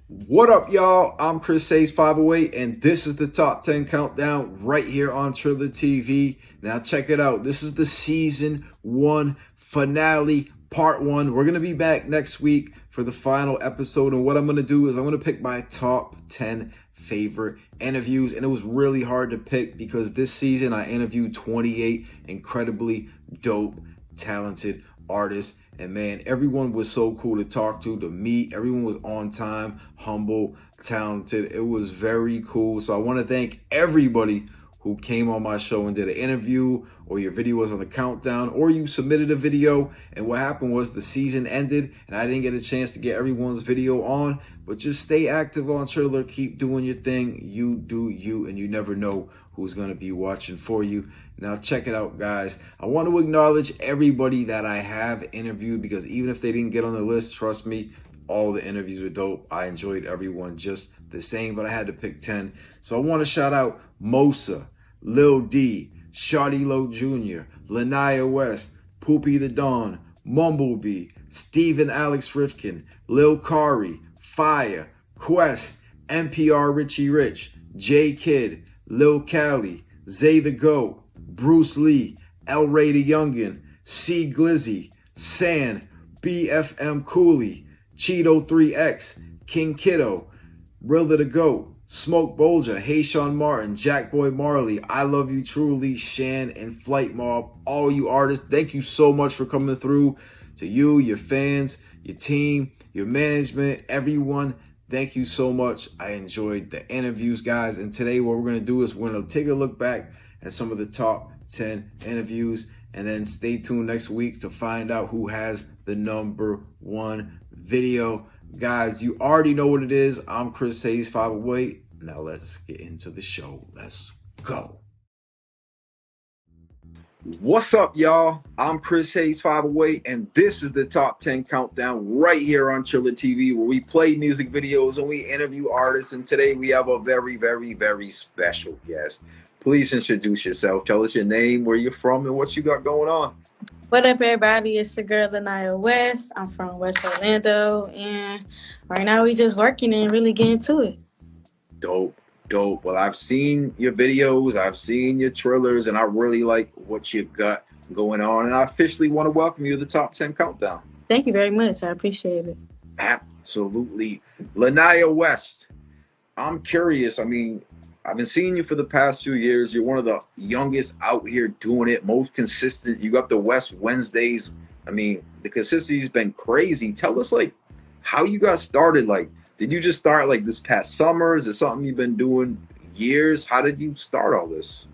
What up, y'all? I'm Chris Hayes 508, and this is the top 10 countdown right here on Triller TV. Now, check it out. This is the season 1 finale, part 1. We're going to be back next week for the final episode. And what I'm going to do is I'm going to pick my top 10 favorite interviews. And it was really hard to pick because this season I interviewed 28 incredibly dope, talented artists. And man, everyone was so cool to talk to meet. Everyone was on time, humble, talented. It was very cool. So I want to thank everybody who came on my show and did an interview, or your video was on the countdown, or you submitted a video. And what happened was the season ended and I didn't get a chance to get everyone's video on. But just stay active on Triller. Keep doing your thing. You do you, and you never know who's going to be watching for you. Now, check it out, guys. I want to acknowledge everybody that I have interviewed, because even if they didn't get on the list, trust me, all the interviews were dope. I enjoyed everyone just the same, but I had to pick 10. So I want to shout out Mosa, Lil D, Shawty Low Jr., Lanaya West, Poopy the Dawn, Mumblebee, Steven Alex Rifkin, Lil Kari, Fire, Quest, NPR Richie Rich, J Kid, Lil Cali, Zay the Goat, Bruce Lee, El Ray the Youngin, C Glizzy, San, BFM Cooley, Cheeto 3X, King Kiddo, Rilla the Goat, Smoke Bolger, Hey Sean Martin, Jack Boy Marley, ILY TRULY, Shan, and Flight Mob. All you artists, thank you so much for coming through. To you, your fans, your team, your management, everyone, thank you so much. I enjoyed the interviews, guys. And today what we're going to do is we're going to take a look back at some of the top 10 interviews, and then stay tuned next week to find out who has the number 1 video. Guys, you already know what it is. I'm Chris Hayes 508. Now let's get into the show. Let's go. What's up, y'all? I'm Chris Hayes 508, and this is the top 10 countdown right here on Triller TV, where we play music videos and we interview artists. And today we have a very, very, very special guest. Please introduce yourself. Tell us your name, where you're from, and what you got going on. What up, everybody? It's your girl, Lanaya West. I'm from West Orlando, and right now we just working and really getting to it. Dope. Well, I've seen your videos, I've seen your Trillers, and I really like what you got going on. And I officially want to welcome you to the top 10 countdown. Thank you very much. I appreciate it. Absolutely. Lanaya West, I'm curious. I mean, I've been seeing you for the past few years. You're one of the youngest out here doing it, most consistent. You got the West Wednesdays. I mean, the consistency's been crazy. Tell us, like, how you got started. Like, did you just start like this past summer? Is it something you've been doing years? How did you start all this?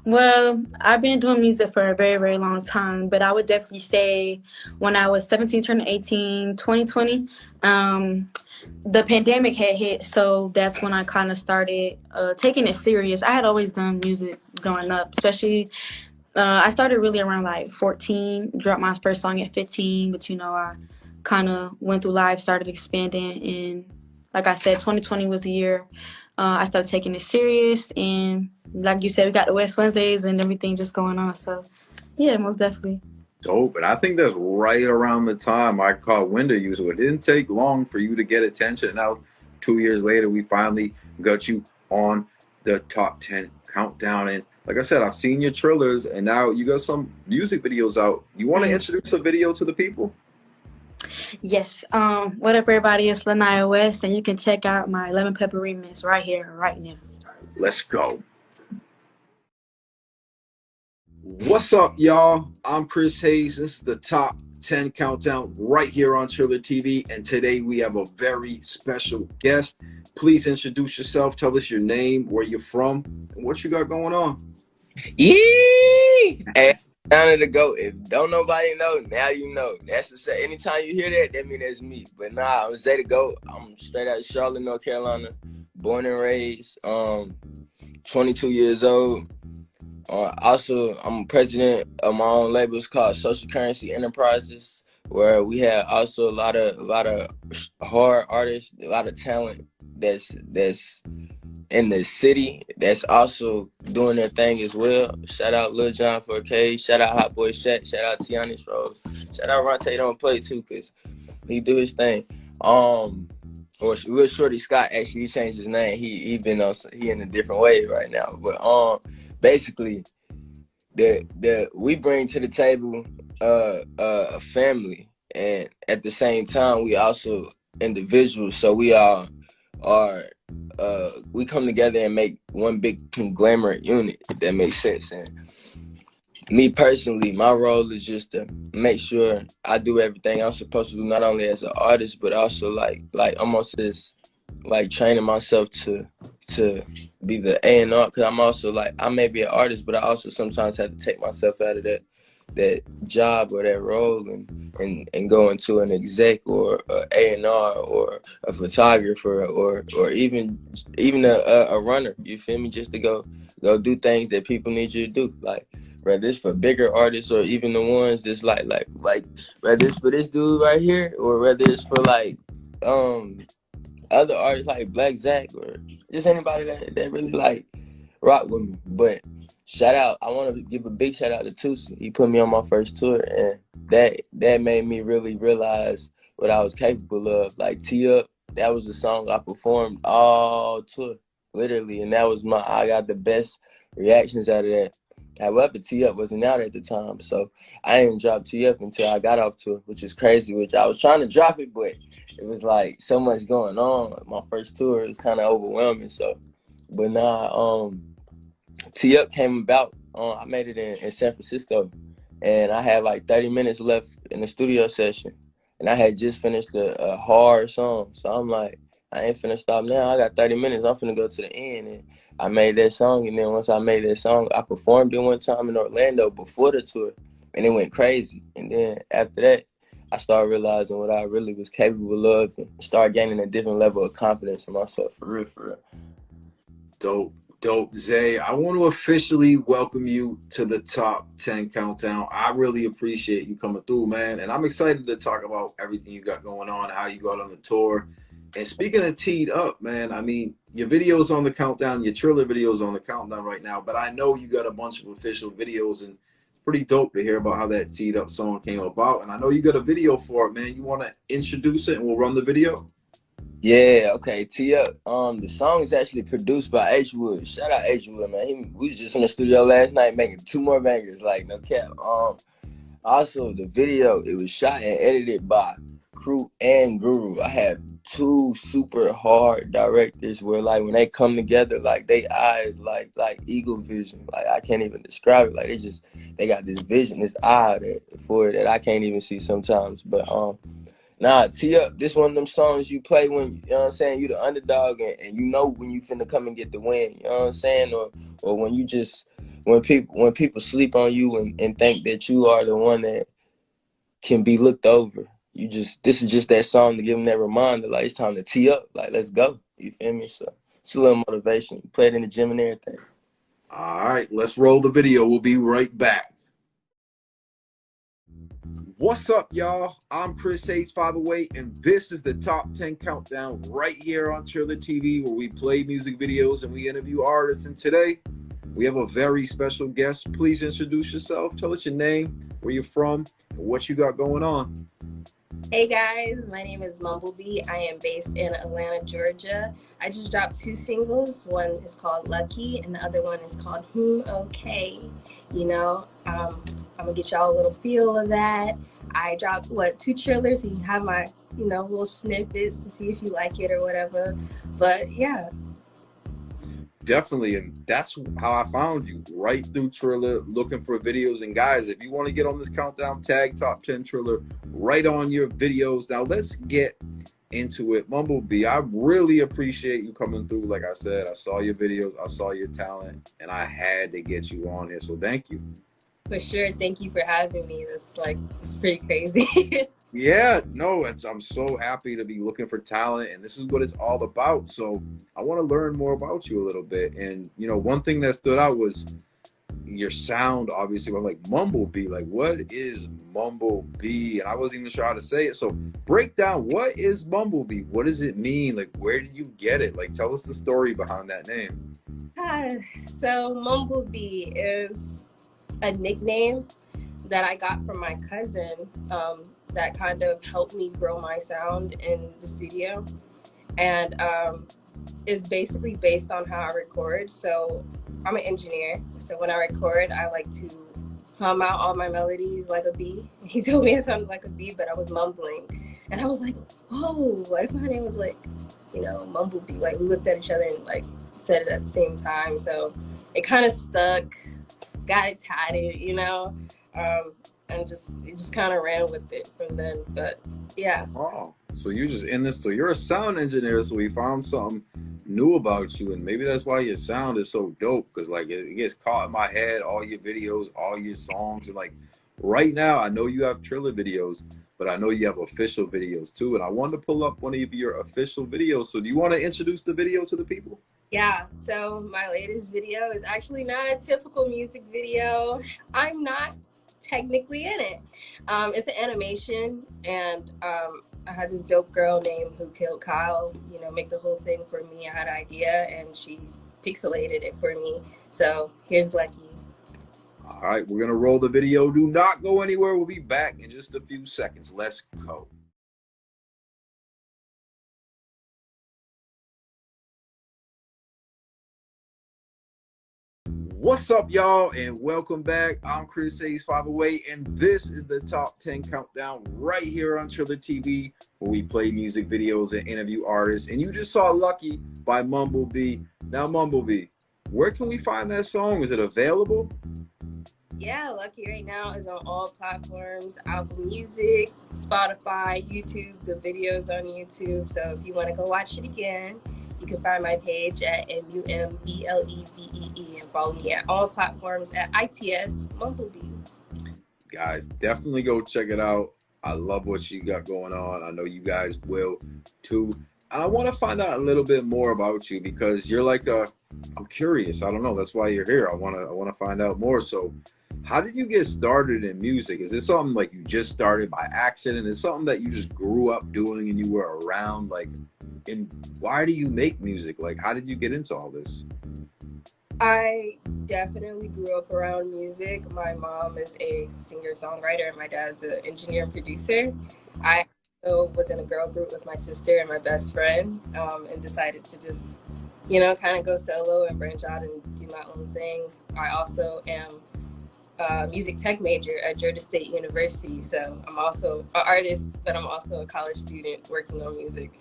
Well, I've been doing music for a very, very long time, but I would definitely say when I was 17, turning 18, 2020, the pandemic had hit, so that's when I kind of started taking it serious. I had always done music growing up, especially I started really around like 14, dropped my first song at 15, but I kind of went through life, started expanding, and like I said, 2020 was the year I started taking it serious, and like you said, we got the West Wednesdays and everything just going on, so yeah, most definitely. Dope. And I think that's right around the time I caught wind of you, so it didn't take long for you to get attention. Now, 2 years later, we finally got you on the top 10 countdown. And like I said, I've seen your Trillers, and now you got some music videos out. You want to introduce a video to the people? Yes. What up, everybody? It's Lanaya West, and you can check out my Lemon Pepper remix right here, right now. Let's go. What's up, y'all? I'm Chris Hayes. This is the top 10 countdown right here on Triller TV, and today we have a very special guest. Please introduce yourself. Tell us your name, where you're from, and what you got going on. Yee! Hey, down to go. If don't nobody know, now you know. That's the say. Anytime you hear that means that's me. But nah, I'm Zay to go. I'm straight out of Charlotte, North Carolina, born and raised. 22 years old. Also, I'm president of my own labels called Social Currency Enterprises, where we have also a lot of hard artists, a lot of talent that's in the city that's also doing their thing as well. Shout out Lil John 4K, shout out Hot Boy Shat, shout out Tianis Rose, shout out Ronte Don't Play too, cause he do his thing. or Lil Shorty Scott, actually, he changed his name. He been on, he in a different wave right now. But basically, we bring to the table a family, and at the same time, we also individuals. So we all are we come together and make one big conglomerate unit, if that makes sense. And me personally, my role is just to make sure I do everything I'm supposed to do, not only as an artist, but also like almost as like training myself to be the A&R, because I'm also like, I may be an artist, but I also sometimes have to take myself out of that job or that role and go into an exec or a A&R or a photographer or even a runner, you feel me, just to go do things that people need you to do, like whether it's for bigger artists or even the ones that's like whether it's for this dude right here or whether it's for like other artists like Black Zach or just anybody that really like rock with me. But shout out, I want to give a big shout out to Tusi. He put me on my first tour, and that made me really realize what I was capable of. Like Tee Up, that was the song I performed all tour, literally, and that was I got the best reactions out of that. However, Tee Up wasn't out at the time, so I didn't drop Tee Up until I got off tour, which is crazy, which I was trying to drop it, but it was like so much going on. My first tour, it was kind of overwhelming. So, but now, Tee Up came about. I made it in San Francisco, and I had like 30 minutes left in the studio session, and I had just finished a hard song. So I'm like, I ain't finna stop now. I got 30 minutes. I'm finna go to the end. And I made that song, and then once I made that song, I performed it one time in Orlando before the tour, and it went crazy. And then after that, I started realizing what I really was capable of and started gaining a different level of confidence in myself, for real. Dope. Zay, I want to officially welcome you to the Top 10 Countdown. I really appreciate you coming through, man. And I'm excited to talk about everything you got going on, how you got on the tour. And speaking of Teed Up, man, I mean, your video's on the countdown, your Triller video's on the countdown right now, but I know you got a bunch of official videos, and it's pretty dope to hear about how that Teed Up song came about. And I know you got a video for it, man. You want to introduce it and we'll run the video? Yeah, okay, Tee Up. The song is actually produced by H Wood. Shout out H Wood, man. We was just in the studio last night making 2 more bangers, like no cap. Also the video, it was shot and edited by Crew and Guru. I have 2 super hard directors where like when they come together, like they eyes like eagle vision. Like I can't even describe it. Like they got this vision, this eye that I can't even see sometimes. But nah, Tee Up, this one of them songs you play when, you know what I'm saying, you the underdog and you know when you finna come and get the win, you know what I'm saying? Or when you just, when people sleep on you and think that you are the one that can be looked over, this is just that song to give them that reminder, like it's time to tee up, like let's go, you feel me? So it's a little motivation. Play it in the gym and everything. All right, let's roll the video. We'll be right back. What's up, y'all? I'm Chris Hayes 508, and this is the Top 10 Countdown right here on Triller TV, where we play music videos and we interview artists. And today, we have a very special guest. Please introduce yourself. Tell us your name, where you're from, and what you got going on. Hey guys, my name is Mumblebee. I am based in Atlanta, Georgia. I just dropped 2 singles. One is called Lucky and the other one is called Okay. You know, I'm gonna get y'all a little feel of that. I dropped 2 trailers, so you have my, little snippets to see if you like it or whatever. But yeah. Definitely, and that's how I found you, right through Triller, looking for videos. And guys, if you want to get on this countdown, tag Top 10 Triller right on your videos. Now let's get into it. Mumblebee, I really appreciate you coming through. Like I said, I saw your videos, I saw your talent, and I had to get you on here, so thank you. For sure, thank you for having me. It's pretty crazy. Yeah, no, I'm so happy to be looking for talent, and this is what it's all about. So I want to learn more about you a little bit. And, one thing that stood out was your sound, obviously. I'm like, Mumblebee, like, what is Mumblebee? And I wasn't even sure how to say it. So break down, what is Mumblebee? What does it mean? Like, where did you get it? Like, tell us the story behind that name. So Mumblebee is a nickname that I got from my cousin, that kind of helped me grow my sound in the studio. and it's basically based on how I record. So I'm an engineer, so when I record, I like to hum out all my melodies like a bee. He told me it sounded like a bee, but I was mumbling, and I was like, "Oh, what if my name was like, Mumblebee?" Like we looked at each other and like said it at the same time. So it kind of stuck, got it tatted, and it just kind of ran with it from then. But yeah. Oh, so you're just in this. So you're a sound engineer. So we found something new about you, and maybe that's why your sound is so dope. Because like it gets caught in my head. All your videos, all your songs, and like right now, I know you have Triller videos, but I know you have official videos too. And I wanted to pull up one of your official videos. So do you want to introduce the video to the people? Yeah, so my latest video is actually not a typical music video. I'm not technically in it. It's an animation, and I had this dope girl named Who Killed Kyle, make the whole thing for me. I had an idea, and she pixelated it for me. So here's Lucky. All right, we're gonna roll the video. Do not go anywhere. We'll be back in just a few seconds. Let's go. What's up, y'all, and welcome back. I'm Chris Hayes 508, and this is the top 10 countdown right here on Triller TV, where we play music videos and interview artists. And you just saw Lucky by Mumblebee. Now, Mumblebee, where can we find that song? Is it available? Yeah, Lucky right now is on all platforms: Apple Music, Spotify, YouTube. The video's on YouTube. So if you want to go watch it again, you can find my page at MUMBLEVEE and follow me at all platforms at ITS Mumblebee. Guys, definitely go check it out. I love what you got going on. I know you guys will too. I want to find out a little bit more about you because you're like I'm curious. I don't know. That's why you're here. I want to find out more. So how did you get started in music? Is this something like you just started by accident? Is it something that you just grew up doing and you were around? Like, and why do you make music? Like, how did you get into all this? I definitely grew up around music. My mom is a singer-songwriter and my dad's an engineer and producer. I was in a girl group with my sister and my best friend, and decided to just, kind of go solo and branch out and do my own thing. I also am a music tech major at Georgia State University, so I'm also an artist, but I'm also a college student working on music.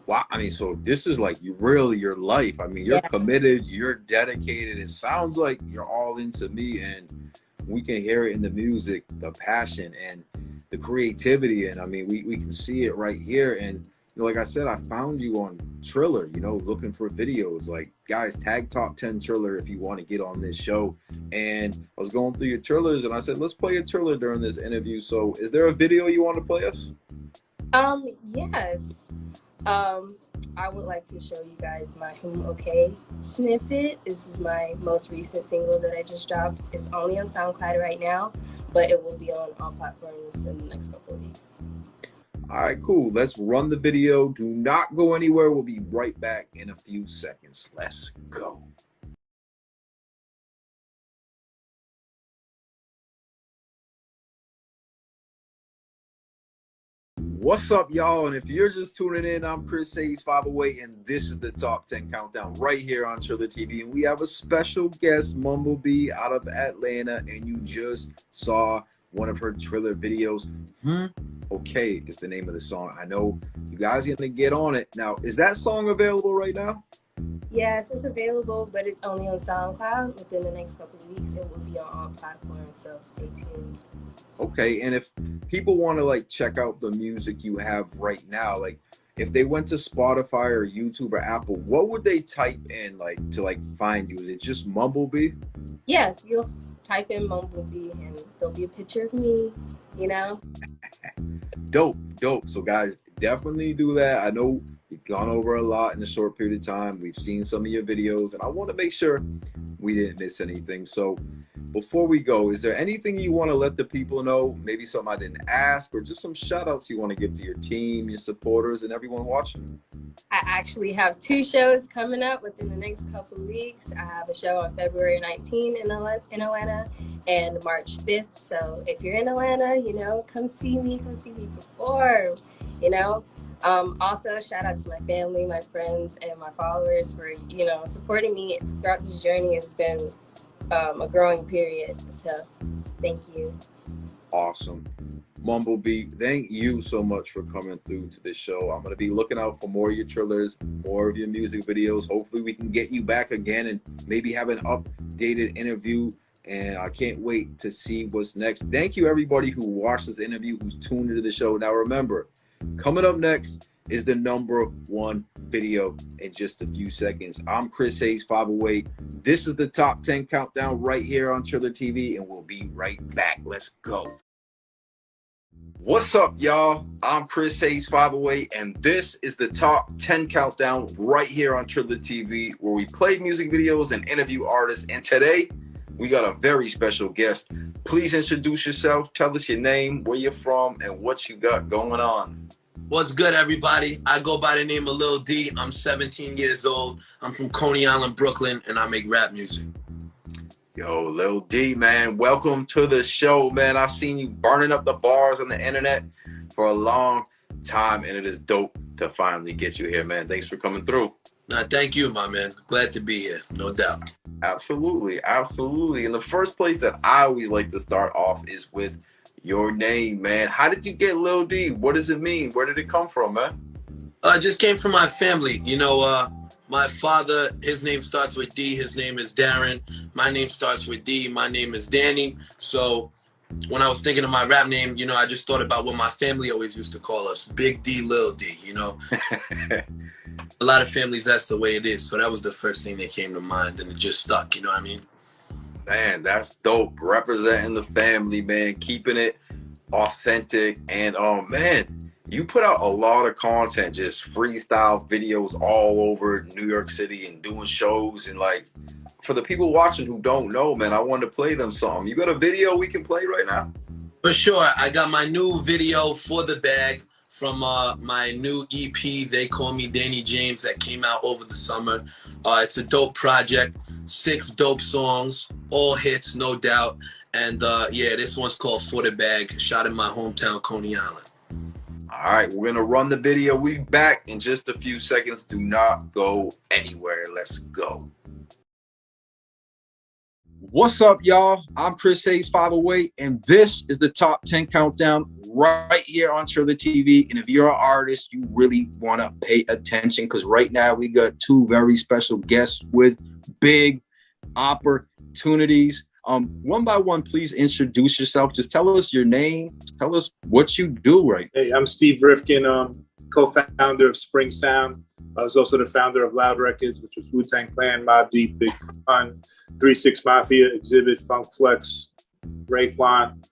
Wow, I mean, so this is like your life. I mean, you're committed, you're dedicated. It sounds like you're all into me, and we can hear it in the music, the passion and the creativity. And I mean, we can see it right here. And like I said, I found you on Triller, looking for videos. Like, guys, tag top 10 Triller if you want to get on this show. And I was going through your Trillers and I said, let's play a Triller during this interview. So is there a video you want to play us? Yes. I would like to show you guys my Okay snippet. This is my most recent single that I just dropped. It's only on SoundCloud right now, but it will be on all platforms in the next couple of weeks. All right, cool. Let's run the video. Do not go anywhere. We'll be right back in a few seconds. Let's go. What's up, y'all? And if you're just tuning in, I'm Chris Hayes 508, and this is the top 10 countdown right here on Triller TV. And we have a special guest, Mumblebee, out of Atlanta, and you just saw one of her Triller videos. Okay is the name of the song. I know you guys are gonna get on it. Now, is that song available right now? Yes, it's available, but it's only on SoundCloud. Within the next couple of weeks, it will be on all platforms, so stay tuned. Okay, and if people want to like check out the music you have right now, like if they went to Spotify or YouTube or Apple, what would they type in like to like find you? Is it just Mumblebee? Yes, you'll type in Mumblebee and there'll be a picture of me, Dope. So guys, definitely do that. I know we've gone over a lot in a short period of time. We've seen some of your videos and I want to make sure we didn't miss anything. So before we go, is there anything you want to let the people know? Maybe something I didn't ask, or just some shout outs you want to give to your team, your supporters, and everyone watching? I actually have 2 shows coming up within the next couple of weeks. I have a show on February 19th in Atlanta and March 5th. So if you're in Atlanta, come see me perform. Also, shout out to my family, my friends, and my followers for, supporting me throughout this journey. It's been a growing period. So thank you. Awesome. Mumblebee, thank you so much for coming through to this show. I'm going to be looking out for more of your Trillers, more of your music videos. Hopefully we can get you back again and maybe have an updated interview. And I can't wait to see what's next. Thank you, everybody who watched this interview, who's tuned into the show. Now, remember, coming up next is the #1 video in just a few seconds. I'm Chris Hayes, 508. This is the Top 10 Countdown right here on Triller TV, and we'll be right back. Let's go. What's up, y'all? I'm Chris Hayes, 508, and this is the Top 10 Countdown right here on Triller TV, where we play music videos and interview artists. And today, we got a very special guest. Please introduce yourself. Tell us your name, where you're from, and what you got going on. What's good, everybody? I go by the name of Lil D. I'm 17 years old. I'm from Coney Island, Brooklyn, and I make rap music. Yo, Lil D, man, welcome to the show, man. I've seen you burning up the bars on the internet for a long time, and it is dope to finally get you here, man. Thanks for coming through. Nah, thank you, my man. Glad to be here, no doubt. Absolutely, absolutely. And the first place that I always like to start off is with your name, man. How did you get Lil D? What does it mean? Where did it come from, man? It just came from my family. My father, his name starts with D. His name is Darren. My name starts with D. My name is Danny. So when I was thinking of my rap name, I just thought about what my family always used to call us, Big D, Lil D, A lot of families, that's the way it is. So that was the first thing that came to mind, and it just stuck, you know what I mean? Man, that's dope. Representing the family, man, keeping it authentic. And man, you put out a lot of content, just freestyle videos all over New York City and doing shows. And like, for the people watching who don't know, man, I wanted to play them some. You got a video we can play right now? For sure. I got my new video, For the Bag, from my new EP, They Call Me Danny James, that came out over the summer. It's a dope project, 6 dope songs, all hits, no doubt. And this one's called For the Bag, shot in my hometown, Coney Island. All right, we're gonna run the video. We'll be back in just a few seconds. Do not go anywhere. Let's go. What's up, y'all? I'm Chris Hayes, 508, and this is the Top 10 Countdown right here on Triller TV. And if you're an artist, you really want to pay attention, because right now we got 2 very special guests with big opportunities. One by one, please introduce yourself. Just tell us your name. Tell us what you do right now. Hey, I'm Steve Rifkin, co-founder of Spring Sound. I was also the founder of Loud Records, which was Wu-Tang Clan, Mobb Deep, Big Pun, 3-6 Mafia, Exhibit, Funk Flex, Raekwon.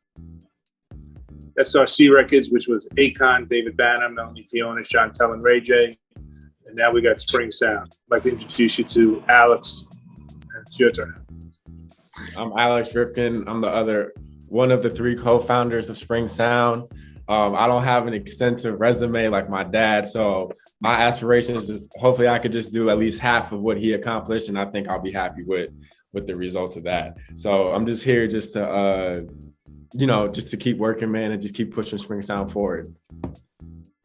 SRC Records, which was Akon, David Banner, Melanie Fiona, Chantel, and Ray J. And now we got Spring Sound. I'd like to introduce you to Alex. It's your turn. I'm Alex Rifkin. I'm one of the 3 co-founders of Spring Sound. I don't have an extensive resume like my dad, so my aspiration is just hopefully I could just do at least half of what he accomplished, and I think I'll be happy with the results of that. So I'm just here just to just to keep working, man, and just keep pushing Spring Sound forward.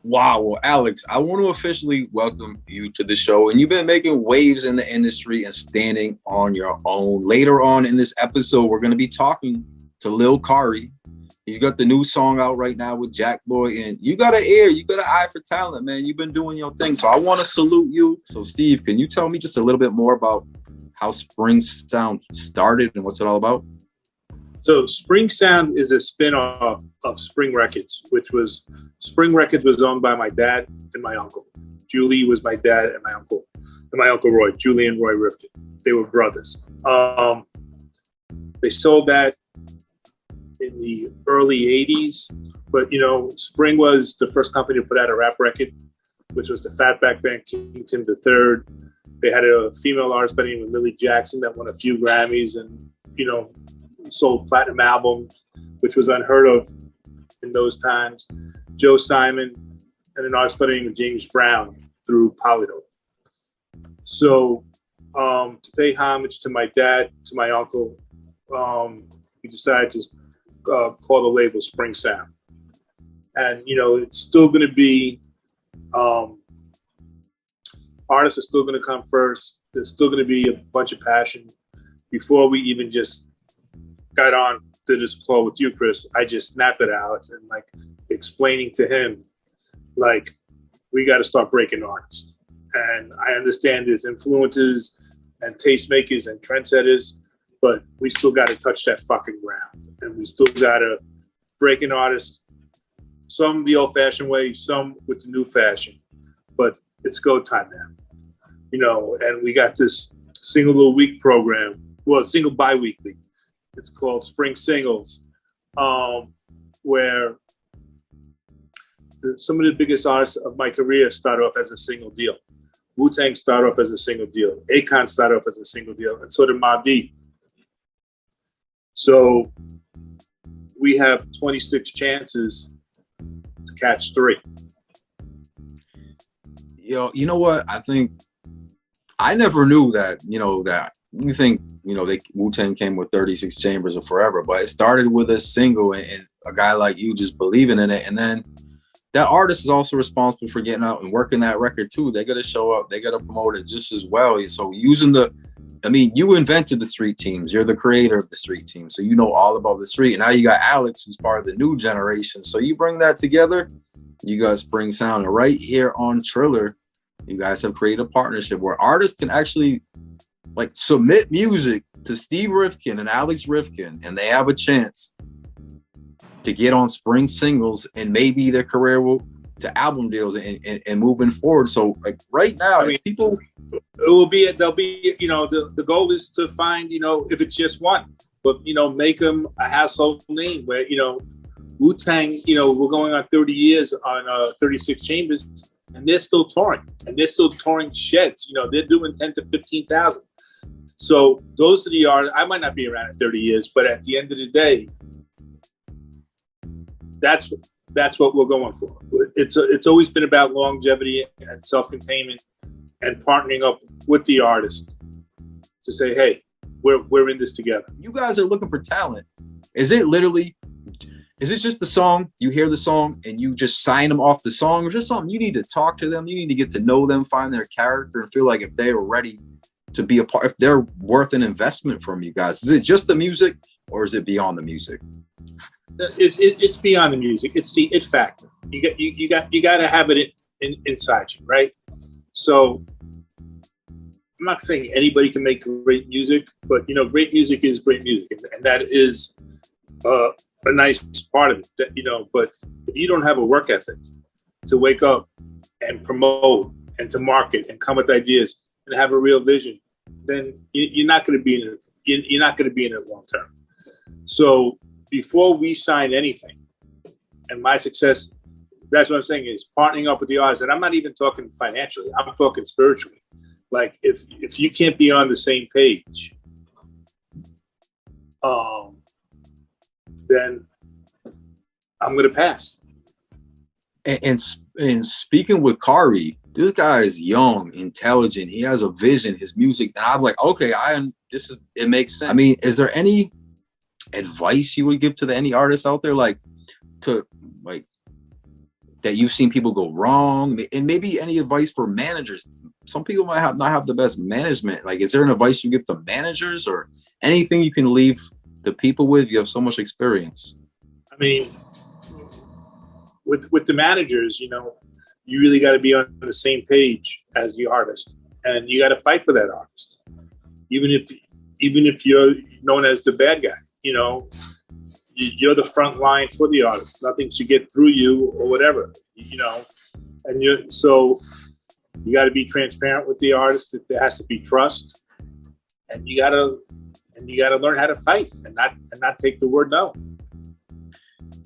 Wow. Well, Alex, I want to officially welcome you to the show. And you've been making waves in the industry and standing on your own. Later on in this episode, we're going to be talking to Lil Kari. He's got the new song out right now with Jack Boy. And you got an ear, you got an eye for talent, man. You've been doing your thing. So I want to salute you. So, Steve, can you tell me just a little bit more about how Spring Sound started and what's it all about? So Spring Sound is a spin-off of Spring Records, Spring Records was owned by my dad and my uncle. Julie was my dad and my uncle Roy, Julie and Roy Rifkin. They were brothers. They sold that in the early 80s, but Spring was the first company to put out a rap record, which was the Fatback Band Kington III. They had a female artist by the name of Lily Jackson that won a few Grammys and, sold platinum albums, which was unheard of in those times. Joe Simon and an artist by the name of James Brown through Polydor. So to pay homage to my dad, to my uncle, we decided to call the label Spring Sound. And, it's still going to be Artists are still going to come first. There's still going to be a bunch of passion. Before we even just got on to this call with you, Chris, I just snapped at Alex and like explaining to him, like, we got to start breaking artists. And I understand there's influencers and tastemakers and trendsetters, but we still got to touch that fucking ground. And we still got to break an artist, some the old fashioned way, some with the new fashion. But it's go time now. You know, and we got this single of the week program, well, single bi-weekly. It's called Spring Singles, where some of the biggest artists of my career start off as a single deal. Wu-Tang start off as a single deal. Akon start off as a single deal, and so did Mobb Deep. So we have 26 chances to catch 3. Yo, you know what? I think I never knew that, you know, that you think, you know, Wu-Tang came with 36 chambers or forever, but it started with a single and a guy like you just believing in it. And then that artist is also responsible for getting out and working that record too. They got to show up. They got to promote it just as well. So you invented the street teams. You're the creator of the street team. So you know all about the street. And now you got Alex, who's part of the new generation. So you bring that together, you got Spring Sound. And right here on Triller, you guys have created a partnership where artists can actually like submit music to Steve Rifkin and Alex Rifkin, and they have a chance to get on Spring Singles and maybe their career will to album deals and moving forward. So like right now, I mean, people, they'll be, you know, the goal is to find, you know, if it's just one, but, you know, make them a household name where, you know, Wu-Tang, you know, we're going on 30 years on 36 chambers. And they're still touring, and they're still touring sheds. You know, they're doing 10 to 15,000. So those are the artists. I might not be around in 30 years, but at the end of the day, that's what we're going for. It's always been about longevity and self-containment and partnering up with the artist to say, hey, we're in this together. You guys are looking for talent. Is it just the song? You hear the song and you just sign them off the song, or just something you need to talk to them? You need to get to know them, find their character, and feel like if they are ready to be a part, if they're worth an investment from you guys. Is it just the music, or is it beyond the music? It's beyond the music. It's the it factor. You got to have it inside you, right? So I'm not saying anybody can make great music, but you know, great music is great music, and that is a nice part of it, that, you know. But if you don't have a work ethic to wake up and promote and to market and come with ideas and have a real vision, then you're not going to be in it. You're not going to be in it long term. So before we sign anything, and my success, that's what I'm saying, is partnering up with the artists. And I'm not even talking financially. I'm talking spiritually. Like if you can't be on the same page, then I'm going to pass. And speaking with Kari, this guy is young, intelligent. He has a vision, his music. And I'm like, okay, it makes sense. I mean, is there any advice you would give to any artists out there, like that you've seen people go wrong? And maybe any advice for managers? Some people might not have the best management. Like, is there an advice you give to managers, or anything you can leave the people with? You have so much experience. I mean, with the managers, you know, you really got to be on the same page as the artist, and you got to fight for that artist, even if you're known as the bad guy. You know, you're the front line for the artist. Nothing should get through you or whatever. You know, and you got to be transparent with the artist. There has to be trust, and you got to learn how to fight and not take the word no.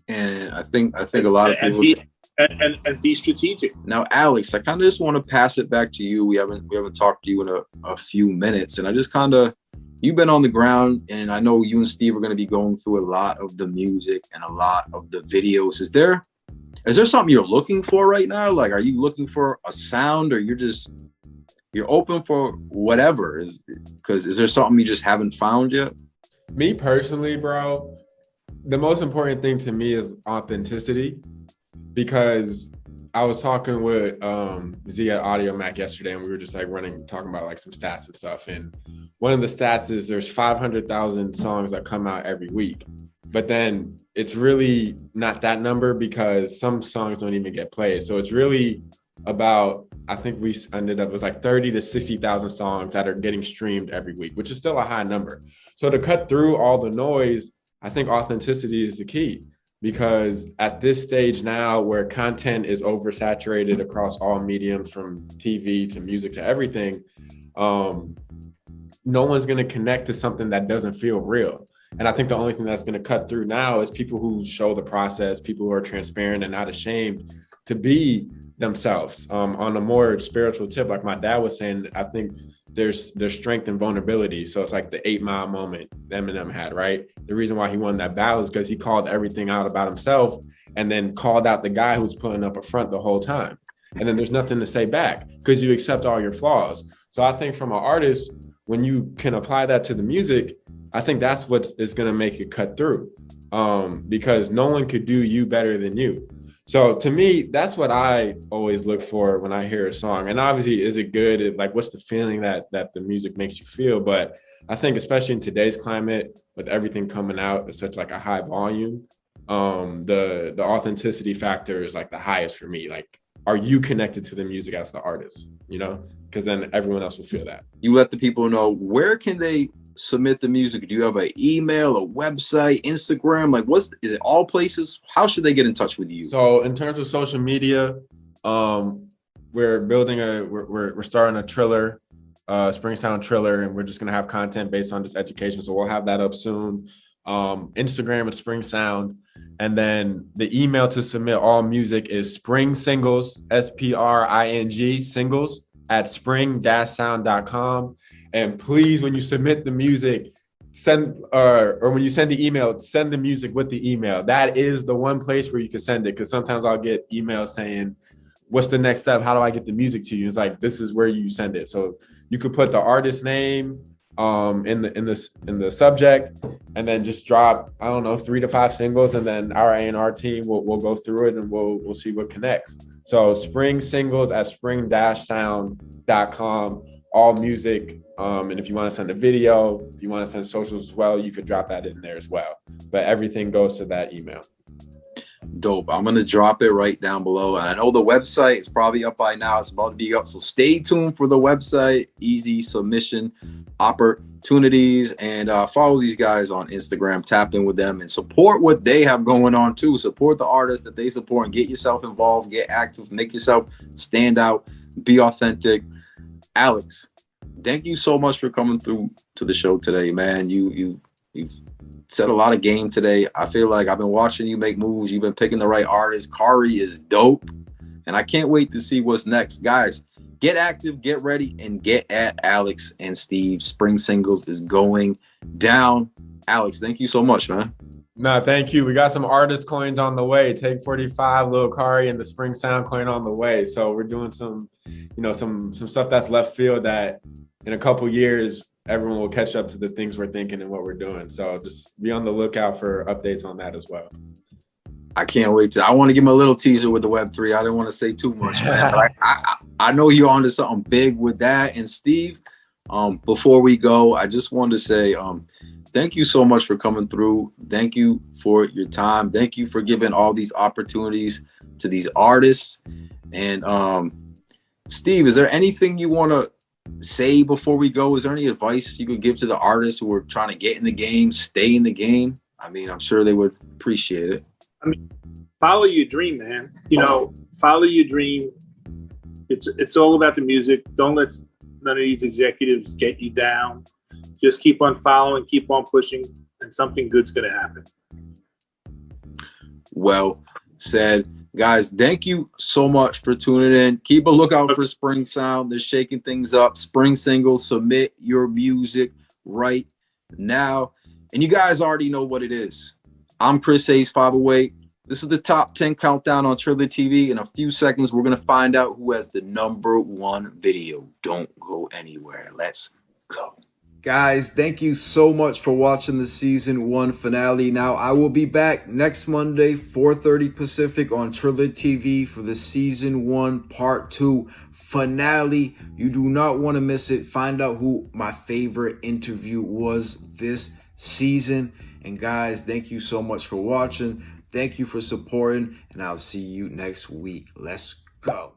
And I think a lot of people and be strategic. Now, Alex, I kind of just want to pass it back to you. We haven't talked to you in a few minutes, and I just you've been on the ground, and I know you and Steve are going to be going through a lot of the music and a lot of the videos. Is there something you're looking for right now? Like, are you looking for a sound, or you're open for whatever? Is there something you just haven't found yet? Me personally, bro, the most important thing to me is authenticity, because I was talking with Zia Audio Mac yesterday, and we were just like talking about like some stats and stuff. And one of the stats is there's 500,000 songs that come out every week. But then it's really not that number because some songs don't even get played. So it's really about, I think we ended up with like 30 to 60,000 songs that are getting streamed every week, which is still a high number. So to cut through all the noise, I think authenticity is the key. Because at this stage now where content is oversaturated across all mediums from TV to music to everything, no one's going to connect to something that doesn't feel real. And I think the only thing that's going to cut through now is people who show the process, people who are transparent and not ashamed to be themselves. On a more spiritual tip, like my dad was saying, I think there's strength and vulnerability. So it's like the 8 Mile moment Eminem had, right? The reason why he won that battle is because he called everything out about himself and then called out the guy who's putting up a front the whole time. And then there's nothing to say back because you accept all your flaws. So I think from an artist, when you can apply that to the music, I think that's what is going to make it cut through, because no one could do you better than you. So to me, that's what I always look for when I hear a song. And obviously, is it good? Like, what's the feeling that the music makes you feel? But I think especially in today's climate, with everything coming out at such like a high volume, the authenticity factor is like the highest for me. Like, are you connected to the music as the artist? You know, because then everyone else will feel that. You let the people know, where can they submit the music? Do you have an email, a website, Instagram? Like, is it all places? How should they get in touch with you? So in terms of social media, we're starting a Triller, Spring Sound Triller, and we're just gonna have content based on this education. So we'll have that up soon. Instagram is Spring Sound, and then the email to submit all music is spring singles, SPRING singles at spring-sound.com. And please, when you submit the music, send or when you send the email, send the music with the email. That is the one place where you can send it, because sometimes I'll get emails saying, what's the next step? How do I get the music to you? It's like, this is where you send it. So you could put the artist name in the subject, and then just drop, I don't know, 3 to 5 singles, and then our A&R team will go through it and we'll see what connects. So spring singles at spring-sound.com, all music. And if you want to send a video, if you want to send socials as well, you could drop that in there as well. But everything goes to that email. Dope. I'm going to drop it right down below. And I know the website is probably up by now. It's about to be up. So stay tuned for the website, easy submission opportunities, and follow these guys on Instagram, tap in with them, and support what they have going on too. Support the artists that they support and get yourself involved, get active, make yourself stand out, be authentic. Alex, thank you so much for coming through to the show today, man. You've said a lot of game today. I feel like I've been watching you make moves. You've been picking the right artists. Kari is dope, and I can't wait to see what's next. Guys, get active, get ready, and get at Alex and Steve. Spring Singles is going down. Alex, thank you so much, man. No, thank you. We got some artist coins on the way. Take 45, Lil Kari, and the Spring Sound coin on the way. So we're doing some stuff that's left field that in a couple years, everyone will catch up to the things we're thinking and what we're doing. So just be on the lookout for updates on that as well. I can't wait I want to give him a little teaser with the Web3. I didn't want to say too much, man. But I know you're onto something big with that. And Steve, before we go, I just wanted to say thank you so much for coming through. Thank you for your time. Thank you for giving all these opportunities to these artists. And Steve, is there anything you want to say before we go? Is there any advice you could give to the artists who are trying to get in the game, stay in the game? I mean, I'm sure they would appreciate it. I mean, follow your dream, man. Follow your dream. It's all about the music. Don't let none of these executives get you down. Just keep on following, keep on pushing, and something good's going to happen. Well said. Guys, thank you so much for tuning in. Keep a lookout for Spring Sound. They're shaking things up. Spring Singles, submit your music right now. And you guys already know what it is. I'm Chris Hayes 508. This is the top 10 countdown on Triller TV. In a few seconds, we're going to find out who has the #1 video. Don't go anywhere. Let's go. Guys, thank you so much for watching the season 1 finale. Now, I will be back next Monday, 4:30 Pacific on Triller TV for the season 1 part 2 finale. You do not want to miss it. Find out who my favorite interview was this season. And guys, thank you so much for watching. Thank you for supporting, and I'll see you next week. Let's go.